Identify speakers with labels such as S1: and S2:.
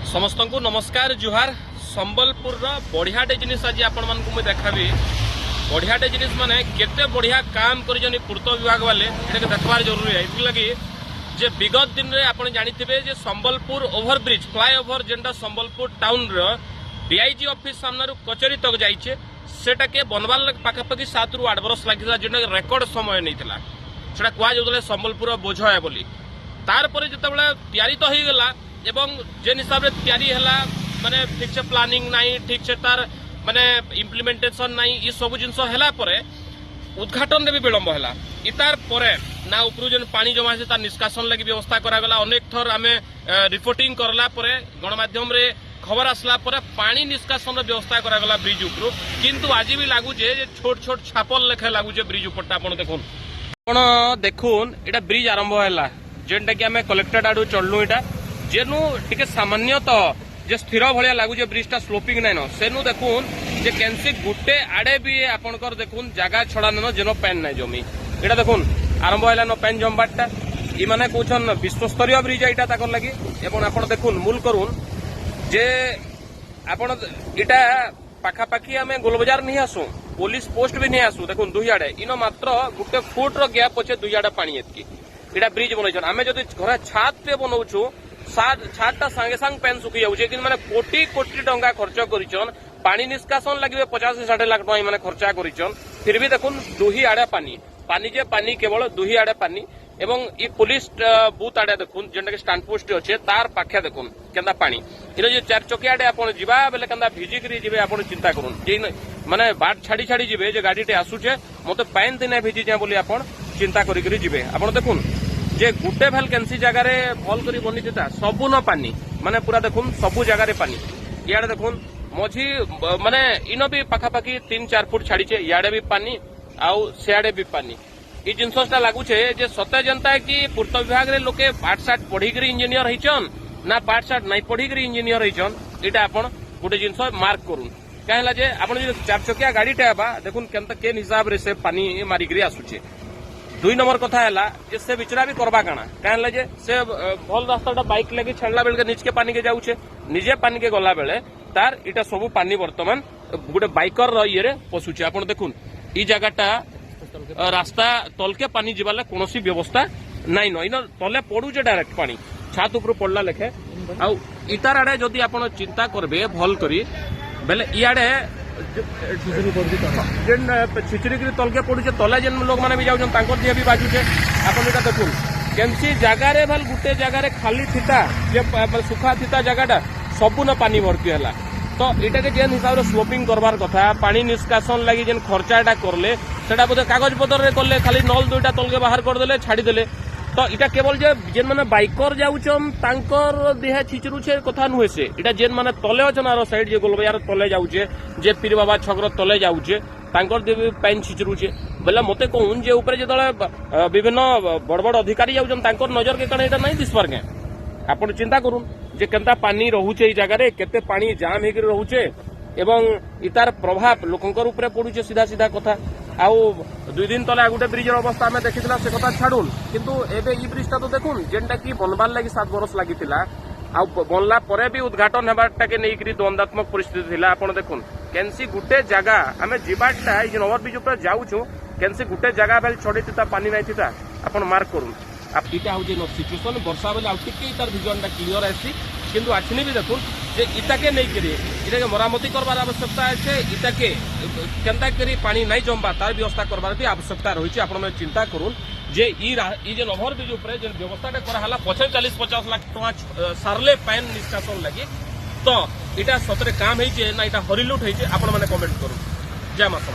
S1: समस्त को नमस्कार जुहार। संबलपुर बढ़ियाटे जिनिस आज आपण मानक मुझे देखाबी। बढ़ियाटे जिनिस माने केते बढ़िया काम कर पूर्त विभाग वाले देखबार जरूरी है। लगी जे विगत दिन में आप जानिथिबे जे संबलपुर ओवरब्रिज फ्लाईओवर जेनटा संबलपुर टाउन डीआईजी ऑफिस सामने कचेरी तक जाइए सेटा के बनवार पाखापाखि 7 ରୁ 8 वर्ष लगी जेनटा रेकर्ड समय नहीं था सेटा कह जाऊे संबलपुर बोझ है बोली। तार पर जितेबाला तैयारी तो हो गला एवं जेन हिसाब से तैयारी है माने ठीक से प्लानिंग नहीं ठीक से तार माने इम्प्लीमेंटेशन नहीं ये सब जिन उद्घाटन भी विलंब है। इतार परे ना उपरू जेन पानी जमा है तार निष्कासन लगी व्यवस्था करागला। अनेक थर आम रिपोर्टिंग करला परे गणमाध्यम रे खबर आसला परे पानी निष्कासन व्यवस्था करागला ब्रिज उपरू। किंतु आज भी लगुचे छोट छोट छापल लेखे लगुचे ब्रिज उपरटा आपण देखुन देखुन एटा ब्रिज आरंभ है जेनटा कि आम कलेक्टेड आडू चलू इटा जेनु टिके सामान्यतः जे स्थिर भाया लगुचे ब्रिजटा स्लोपिंग नाइन सेनु देखुन जे कैंसी गुटे आड़े भी आपनकर देखुन जगह छड़ा न जेनो पैन ना जमी एटा देखुन आरंभ है न पैन जमबाटा इ माने कहछन विश्वस्तरीय ब्रिज एटा ताकर लगी। एवं आपण देखुन मूल करुन जे आपण इटा पाखापाखि आम गोलबाजार नहीं आसू पुलिस पोस्ट भी नहीं आसू देखुन दुई आड़े इन मात्र गुटे फुट रो गैप अच्छे दुई आड़े पानी एतकी इटा ब्रिज बनई आम जब घर छात पे बनाऊँ छातटा सांगे सांग पैन सुखी जाऊे कि मैंने कोटी कोटी टंका खर्च कर पानी निष्कासन लगे 50-60 लाख टका मैंने खर्चा कर फिर भी देखुन दुही आड़े पानी पानी जे पानी केवल दुही आड़े पानी एवं इ पुलिस बूथ आड़े देखुन जेनटा कि स्टैंड पोस्ट अच्छे तार पाखे देखुन केंदा पानी इन जो 4 चकिया आड़े आपन जीवा बेले केंदा भिजिक जिबे आपन चिंता करुन जे माने बाट छाड़ी छाड़ी जिबे जे गाड़ीटे आसुचे मते पैन दिने भिजी जाय बोली आपन चिंता करी करी जिबे। आपन देखुन जे गुटे भेल केनसी जगह रे भल करी बनी थिता सबु न पानी माने पूरा देखुन सबु जगह रे पानी याडे देखुन मझी माने इन भी पाखापाखि 3-4 फुट छाड़ीचे याडे भी पानी आउ सियाडे भी पानी ये जिनसटा लगुचे जे सत्य जनता है कि पूर्त विभाग रे लोके पाठशाठ पढ़ी करी इंजीनियर होइचन ना पाठशाठ नहीं पढ़ी करी इंजीनियर होइचन इटा आपण गुटे जिनस मार्क करूँ कहला जे आपण जो 4 चकिया गाड़ीटे आबा देखुन केनता केन हिसाब रे से पानी मारी करी आसुचे। 2 नंबर कथा है जे से बिचरा भी करबा काना कहला जे से भल रास्ताटा बाइक लगी छाड़ला बेल के नीचे के पानी के जाउचे निजे पानी के गला बेले तार इटा सब पानी वर्तमान गुटे बाइकर ये रे पसुचे। आपण देखुन ई जगहटा रास्ता तलके पानी जीवाले कौन व्यवस्था नाइन इन तले पड़ुचे डायरेक्ट पानी छात उपर पड़ला लेखे आउ इतार आड़े जदि आप चिंता करबे भल करी बेले इआड़े जेन छिचरी तलके पड़ुचे तले जेन लोक मैंने भी जाऊन दिए भी बाजुचे। आप देखुन केमसी जगार भल गुटे जगार खाली थिता जे सुखा थिता जगहटा सबु न पानी भर्ती है तो इटा के जेन हिसाब से स्लोपिंग करवार कथा पानी निष्कासन लगी जेन खर्चाटा करले सेटा बोधे कागज पतर रे करले खाली नल 2टा तलके बाहर करदेले छाड़ीदेले तो इटा केवल जे जेन माने बाइकर जाउचन तांकर देह छिचरुछे कथा नुहे से इटा जेन माने तले अछन आरो साइड जे गोलबाजार तले जाउचे जे पीर बाबा छगर तले जाउचे तांकर देह पैन छिचरुछे बोले मते कहून जे ऊपर जेतले विभिन्न बड़ बड़ अधिकारी जाउचन तांकर नजर के कण इटा नहीं दिसबार के आपण चिंता करूँ जे केंता पानी रहुचे ई जगह रे केते पानी जाम हेकर रहुचे एवं इतार प्रभाव लोकंकर ऊपर पड़ुचे सीधा सीधा कथा आउ 2 दिन तले गुटे ब्रिज अवस्था में देखिथिला से कथा छाडुन किंतु एबे ई ब्रिजटा तो देखुन जेनटा कि बनबार लागि 7 वर्ष लागिथिला आ बनला परे भी उद्घाटन हेबाटा के नेइकरी द्वंदात्मक परिस्थिति थिला। आपण देखुन केनसी गुटे जगह आमे जीवाटा ई ओवर ब्रिज ऊपर जाउछु केनसी गुटे जगह बेल छोड़ीथिता पानी नहीं थिता आपण मार्क करूँ आप इटा हूँ सिचुएसन वर्षा बेले आउटिके तार विजनटा क्लीयर आसी किंतु आछिनी भी देखुन जे इटाके नहीं करी इटाके मरामती करबार आवश्यकता है इटाके केंता करी पानी नहीं जमबा तार व्यवस्था करबार भी आवश्यकता रही। आपण मैंने चिंता करूँ जे जे ओवर ब्रिज ऊपर जे व्यवस्थाटा कराला 40-50 लाख टका सारले पैन निष्कासन लगी तो इटा सतरे काम है ना इटा हरिलुट है आपण मैंने कमेंट करूँ। जय माता।